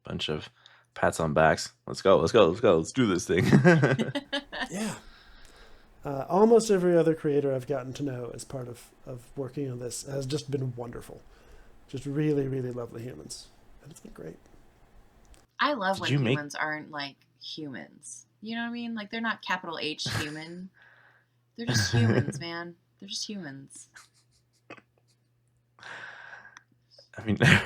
Bunch of pats on backs. Let's go. Let's do this thing. Yeah. Almost every other creator I've gotten to know as part of working on this has just been wonderful. Just really, really lovely humans. And it's been great. I love Did when you make- humans aren't like humans. You know what I mean? Like they're not capital H human. They're just humans, man. They're just humans. I mean, They're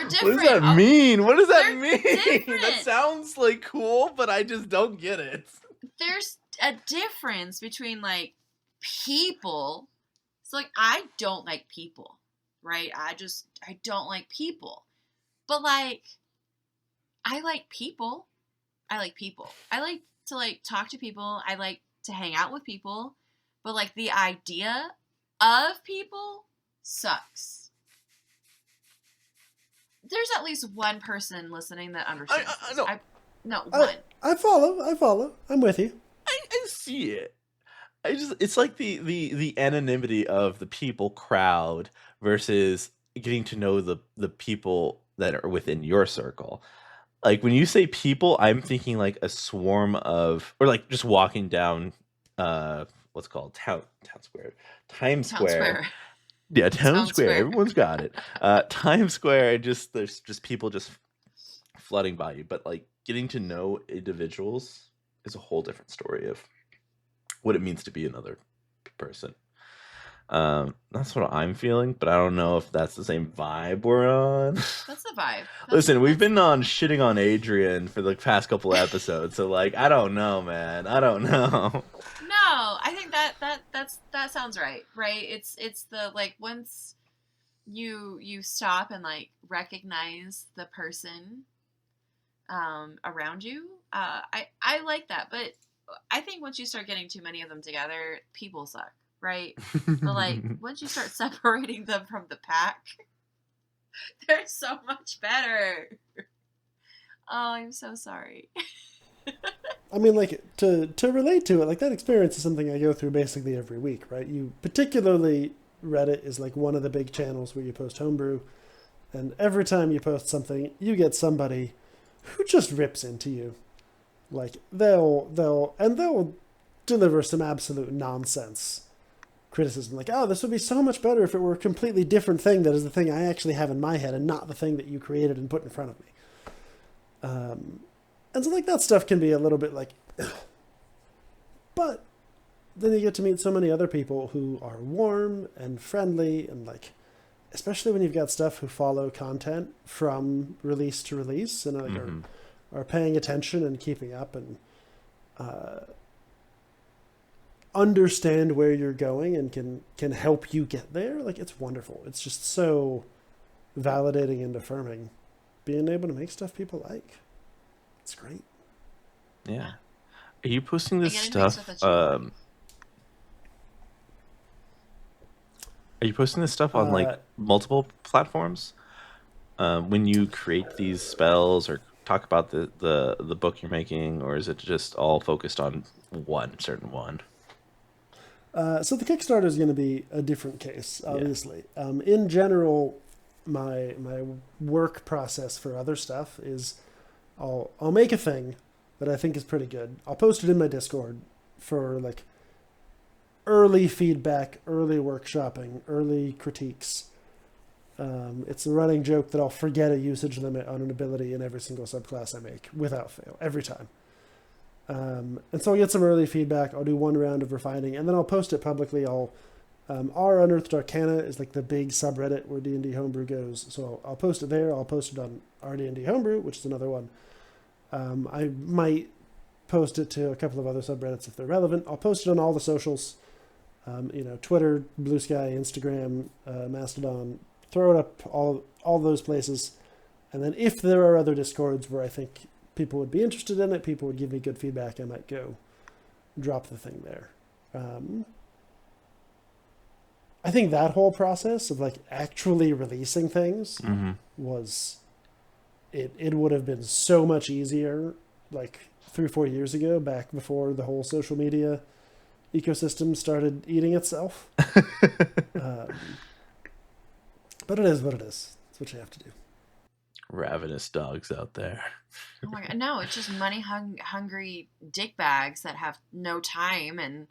what different. does that mean? What does that They're mean? different. That sounds like cool, but I just don't get it. There's a difference between like people. So like I don't like people, right? I don't like people. But like I like people. I like people. I like to like talk to people. I like to hang out with people. But like the idea of people sucks. There's at least one person listening that understands. I know. One. I follow. I'm with you. I see it. It's like the anonymity of the people crowd versus getting to know the people that are within your circle. Like when you say people, I'm thinking like a swarm of, or like just walking down what's called Times Square. Yeah, Town Square. Everyone's got it. Times Square, there's just people just flooding by you. But like getting to know individuals is a whole different story of what it means to be another person. That's what I'm feeling, but I don't know if that's the same vibe we're on. That's the vibe. Listen, we've been on shitting on Adrian for the past couple episodes, so like I don't know, man. I don't know. No, I think that sounds right. Right? It's the like once you stop and like recognize the person around you. I like that, but I think once you start getting too many of them together, people suck, right? But like once you start separating them from the pack, they're so much better. Oh, I'm so sorry. I mean, like, to relate to it, like, that experience is something I go through basically every week, right? You, particularly, Reddit is, like, one of the big channels where you post homebrew, and every time you post something, you get somebody who just rips into you. Like, they'll deliver some absolute nonsense criticism, like, oh, this would be so much better if it were a completely different thing that is the thing I actually have in my head and not the thing that you created and put in front of me. And so, like, that stuff can be a little bit like, but then you get to meet so many other people who are warm and friendly and, like, especially when you've got stuff who follow content from release to release and like, are paying attention and keeping up and understand where you're going and can help you get there. Like, it's wonderful. It's just so validating and affirming being able to make stuff people like. It's great. Yeah. Are you posting this stuff? Are you posting this stuff on like multiple platforms? When you create these spells or talk about the book you're making, or is it just all focused on one certain one? So the Kickstarter is going to be a different case, obviously. Yeah. In general, my work process for other stuff is I'll make a thing that I think is pretty good. I'll post it in my Discord for like early feedback, early workshopping, early critiques. It's a running joke that I'll forget a usage limit on an ability in every single subclass I make without fail, every time. And so I'll get some early feedback. I'll do one round of refining, and then I'll post it publicly. Our Unearthed Arcana is like the big subreddit where D&D Homebrew goes. So I'll post it there. I'll post it on our D&D Homebrew, which is another one. I might post it to a couple of other subreddits if they're relevant. I'll post it on all the socials, Twitter, Blue Sky, Instagram, Mastodon. Throw it up all those places. And then if there are other Discords where I think people would be interested in it, people would give me good feedback, I might go drop the thing there. I think that whole process of like actually releasing things was... It would have been so much easier like 3-4 years ago, back before the whole social media ecosystem started eating itself. But it is what it is. It's what you have to do. Ravenous dogs out there. Oh my god, no, it's just money hungry dick bags that have no time and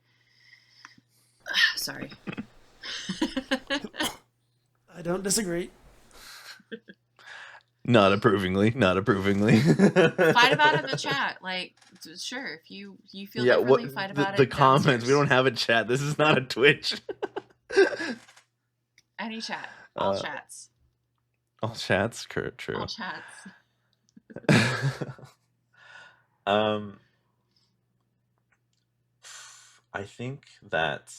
sorry. I don't disagree. Not approvingly. Fight about it in the chat. Like, sure, if you feel differently, fight about the it. comments. Downstairs. We don't have a chat. This is not a Twitch. Any chat. All chats. All chats. True. All chats. I think that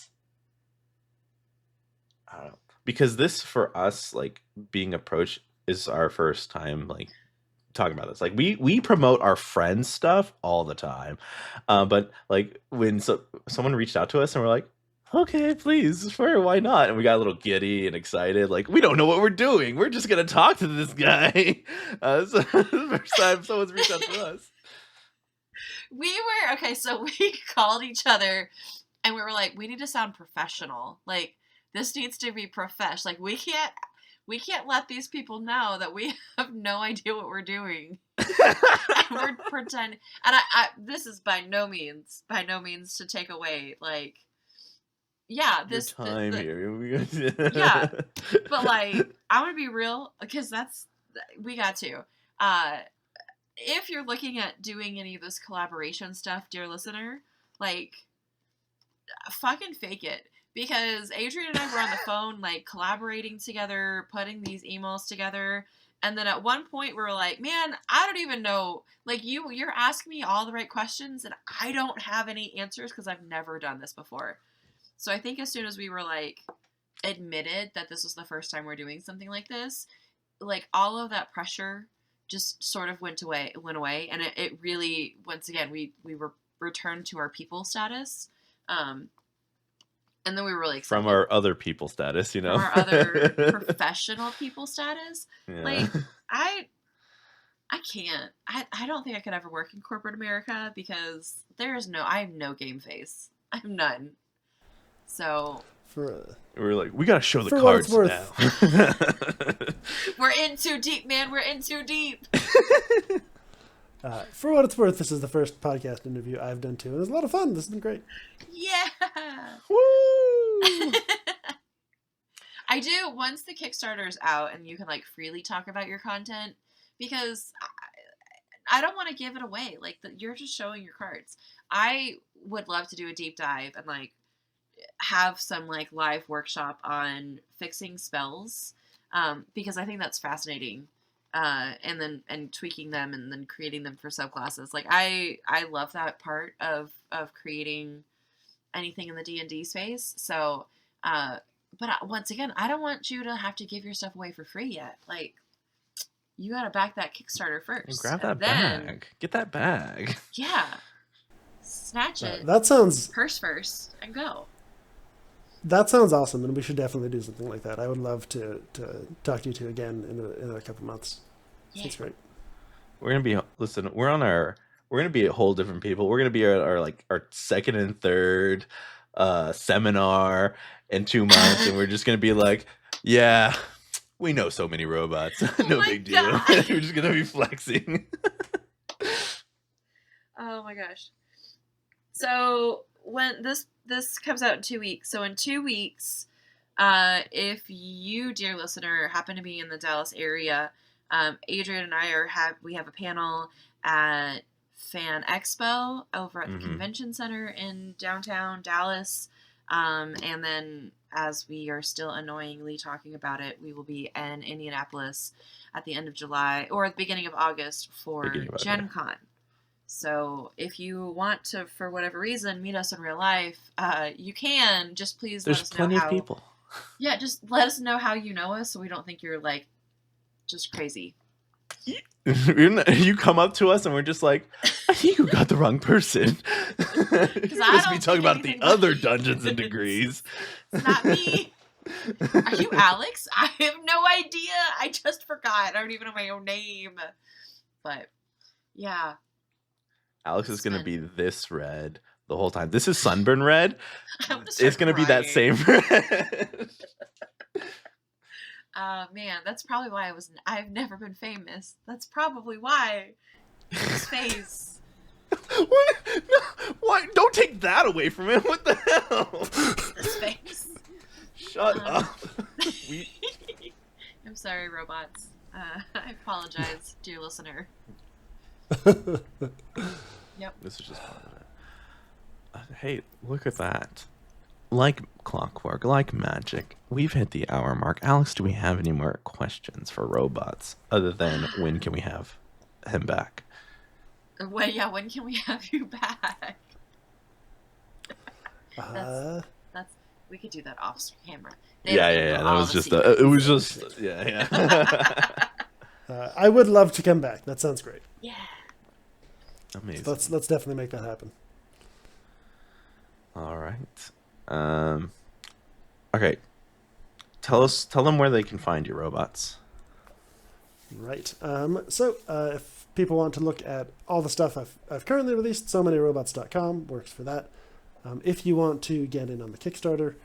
I don't know, because this for us, like being approached, is our first time like talking about this. Like we promote our friends stuff all the time, but like when someone reached out to us and we're like, okay, please, sure, why not? And we got a little giddy and excited. Like, we don't know what we're doing. We're just going to talk to this guy. So this is the first time someone's reached out to us. So we called each other and we were like, we need to sound professional. Like, this needs to be professional. Like, we can't let these people know that we have no idea what we're doing. And we're pretending. And I this is by no means to take away, like, yeah, this your time here. Yeah, but like, I want to be real because we got to. If you're looking at doing any of this collaboration stuff, dear listener, like, fucking fake it, because Adrian and I were on the phone, like, collaborating together, putting these emails together, and then at one point we were like, man, I don't even know, like, you're asking me all the right questions and I don't have any answers because I've never done this before. So I think as soon as we were, like, admitted that this was the first time we're doing something like this, like, all of that pressure just sort of went away, and it really, once again, we were returned to our people status, and then we were really excited. From our other people status, you know? From our other professional people status. Yeah. Like, I can't. I don't think I could ever work in corporate America because I have no game face. I have none. So we're like, we gotta show the cards now. We're in too deep, man. We're in too deep. For what it's worth, this is the first podcast interview I've done too, and it was a lot of fun. This has been great. Yeah. Woo! I do, once the Kickstarter is out and you can, like, freely talk about your content, because I don't want to give it away. Like, you're just showing your cards. I would love to do a deep dive and, like, have some, like, live workshop on fixing spells, because I think that's fascinating, and tweaking them and then creating them for subclasses. Like, I love that part of creating anything in the D&D space. So, but once again, I don't want you to have to give your stuff away for free yet. Like, you gotta back that Kickstarter first. Grab that bag. Get that bag. Yeah. Snatch it. That sounds... Purse first and go. That sounds awesome, and we should definitely do something like that. I would love to talk to you two again in a couple months. Yeah. That's great. We're gonna be we're gonna be a whole different people. We're gonna be our second and third seminar in 2 months, and we're just gonna be like, yeah, we know so many robots. No big deal. We're just gonna be flexing. Oh my gosh. So when this comes out in 2 weeks, so in 2 weeks, if you, dear listener, happen to be in the Dallas area, Adrian and I we have a panel at Fan Expo over at the Convention Center in downtown Dallas, and then, as we are still annoyingly talking about it, we will be in Indianapolis at the end of July or at the beginning of August for Gen Con. So if you want to, for whatever reason, meet us in real life, you can. Just please let us know how. There's plenty of people. Yeah, just let us know how you know us so we don't think you're, like, just crazy. You come up to us and we're just like, I think you got the wrong person. You're supposed to be talking about the other Dungeons and Degrees. It's not me. Are you Alex? I have no idea. I just forgot. I don't even know my own name. But, yeah. Alex is going to be this red the whole time. This is sunburn red. I'm It's going to be that same red. Man, that's probably why I've never been famous. That's probably why. His face. What? No, why? Don't take that away from him. What the hell? His face. Shut up. I'm sorry, robots. I apologize, dear listener. Yep. This is just part of it. Hey, look at that. Like clockwork, like magic, we've hit the hour mark. Alex, do we have any more questions for robots other than when can we have him back? When can we have you back? That's we could do that off camera. Yeah. That was just it was just yeah. I would love to come back. That sounds great. Yeah. Amazing. So let's definitely make that happen. All right. Okay. Tell them where they can find your robots. Right. So if people want to look at all the stuff I've currently released, SoManyRobots.com works for that. If you want to get in on the Kickstarter,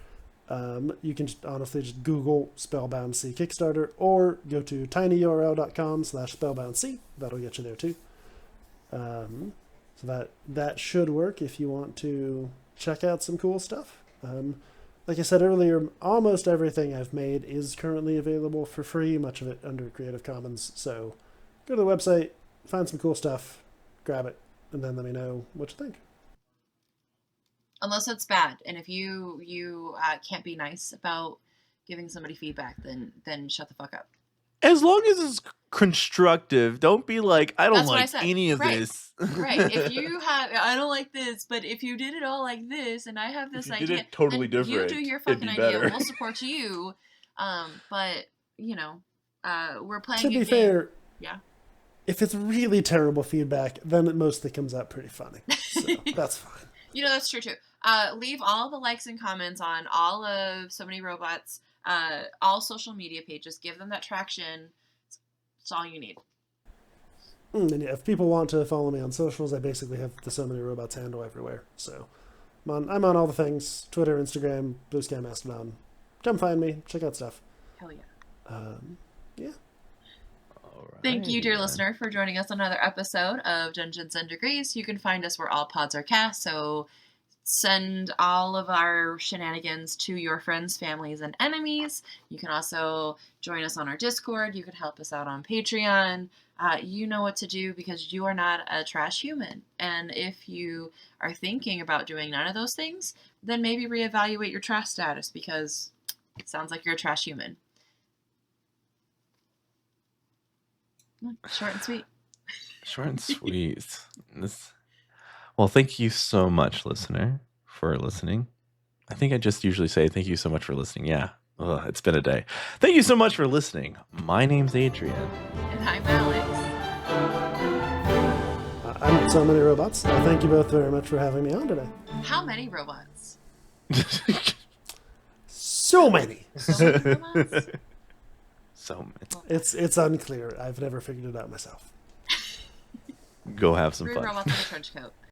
you can honestly just Google Spellbound C Kickstarter or go to tinyurl.com/spellboundc. That'll get you there too. So that should work if you want to check out some cool stuff. Like I said earlier, almost everything I've made is currently available for free, much of it under Creative Commons. So go to the website, find some cool stuff, grab it, and then let me know what you think. Unless it's bad, and if you can't be nice about giving somebody feedback, then shut the fuck up. As long as it's constructive, don't be like, I don't That's what I like said. any of Right. this. Right. If you have, I don't like this, but if you did it all like this, and I have this If you idea, did it totally then different, you do your it'd fucking be idea. better. We'll support you. But we're playing. To a be game. fair, Yeah. if it's really terrible feedback, then it mostly comes out pretty funny. So that's fine. That's true too. Leave all the likes and comments on all of So Many Robots, all social media pages. Give them that traction. It's all you need. And yeah, if people want to follow me on socials, I basically have the So Many Robots handle everywhere. So I'm on all the things: Twitter, Instagram, Blue Sky, Mastodon. Come find me. Check out stuff. Hell yeah. Yeah. Thank you, dear listener, for joining us on another episode of Dungeons and Degrees. You can find us where all pods are cast, so send all of our shenanigans to your friends, families, and enemies. You can also join us on our Discord. You can help us out on Patreon. You know what to do because you are not a trash human. And if you are thinking about doing none of those things, then maybe reevaluate your trash status because it sounds like you're a trash human. Short and sweet. Short and sweet. Well, thank you so much, listener, for listening. I think I just usually say thank you so much for listening. Yeah. Ugh, it's been a day. Thank you so much for listening. My name's Adrian. And I'm Alex. I'm So Many Robots. Thank you both very much for having me on today. How many robots? So many. So many robots? So many. It's unclear. I've never figured it out myself. Go have some Three fun. robots in a trench coat.